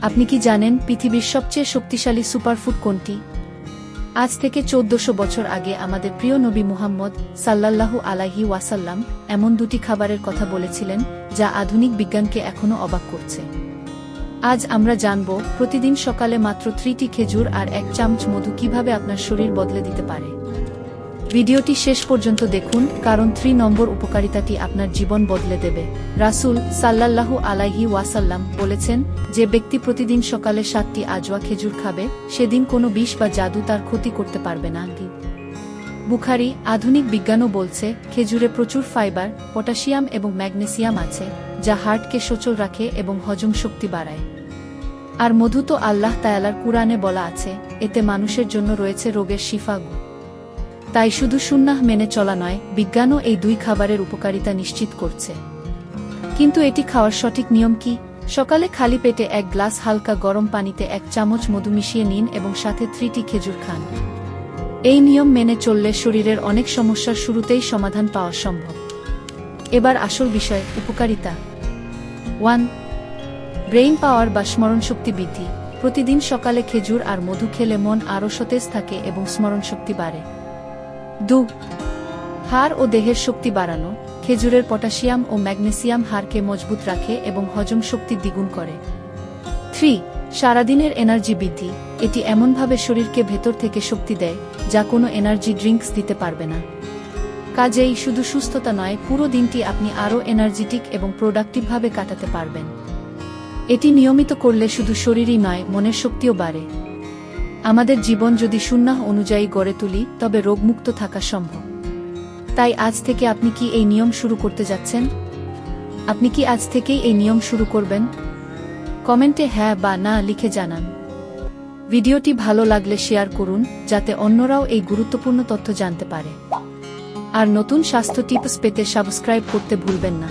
আপনি কি জানেন পৃথিবীর সবচেয়ে শক্তিশালী সুপারফুড কোনটি? আজ থেকে 1400 বছর আগে আমাদের প্রিয় নবী মুহাম্মদ সাল্লাল্লাহু আলাইহি ওয়াসাল্লাম এমন দুটি খাবারের কথা বলেছিলেন যা আধুনিক বিজ্ঞানকে এখনও অবাক করছে। আজ আমরা জানব প্রতিদিন সকালে মাত্র 3টি খেজুর আর 1 চামচ মধু কিভাবে আপনার শরীর বদলে দিতে পারে। ভিডিওটি শেষ পর্যন্ত দেখুন, কারণ 3 নম্বর উপকারিতাটি আপনার জীবন বদলে দেবে। রাসূল সাল্লাল্লাহু আলাইহি ওয়াসাল্লাম বলেছেন, যে ব্যক্তি প্রতিদিন সকালে 7টি আজওয়া খেজুর খাবে সেদিন কোনো বিষ বা জাদু তার ক্ষতি করতে পারবে না। বুখারী। আধুনিক বিজ্ঞানও বলছে খেজুরে প্রচুর ফাইবার, পটাশিয়াম এবং ম্যাগনেসিয়াম আছে, যা হার্টকে সচল রাখে এবং হজম শক্তি বাড়ায়। আর মধু তো আল্লাহ তাআলার কুরআনে বলা আছে, এতে মানুষের জন্য রয়েছে রোগের শিফা। তাই শুধু সুন্নাহ মেনে চলা নয়, বিজ্ঞানও এই 2 খাবারের উপকারিতা নিশ্চিত করছে। কিন্তু এটি খাওয়ার সঠিক নিয়ম কি? সকালে খালি পেটে 1 গ্লাস হালকা গরম পানিতে 1 চামচ মধু মিশিয়ে নিন এবং সাথে 3টি খেজুর খান। এই নিয়ম মেনে চললে শরীরের অনেক সমস্যার শুরুতেই সমাধান পাওয়া সম্ভব। এবার আসল বিষয়, উপকারিতা। 1. ব্রেইন পাওয়ার বা স্মরণশক্তি বৃদ্ধি। প্রতিদিন সকালে খেজুর আর মধু খেলে মন আরও সতেজ থাকে এবং স্মরণশক্তি বাড়ে। 2. হাড় ও দেহের শক্তি বাড়ানো। খেজুরের পটাশিয়াম ও ম্যাগনেসিয়াম হাড়কে মজবুত রাখে এবং হজম শক্তি দ্বিগুণ করে। 3. সারাদিনের এনার্জি বৃদ্ধি। এটি এমনভাবে শরীরকে ভেতর থেকে শক্তি দেয় যা কোনো এনার্জি ড্রিঙ্কস দিতে পারবে না। কাজেই শুধু সুস্থতা নয়, পুরো দিনটি আপনি আরও এনার্জেটিক এবং প্রোডাক্টিভভাবে কাটাতে পারবেন। এটি নিয়মিত করলে শুধু শরীরই নয়, মনের শক্তিও বাড়ে। আমাদের জীবন যদি সুন্নাহ অনুযায়ী গড়ে তুলি তবে রোগমুক্ত থাকা সম্ভব। তাই আজ থেকে আপনি কি এই নিয়ম শুরু করতে যাচ্ছেন? আপনি কি আজ থেকেই এই নিয়ম শুরু করবেন? কমেন্টে হ্যাঁ বা না লিখে জানান। ভিডিওটি ভালো লাগলে শেয়ার করুন যাতে অন্যরাও এই গুরুত্বপূর্ণ তথ্য জানতে পারে। আর নতুন স্বাস্থ্য টিপস পেতে সাবস্ক্রাইব করতে ভুলবেন না।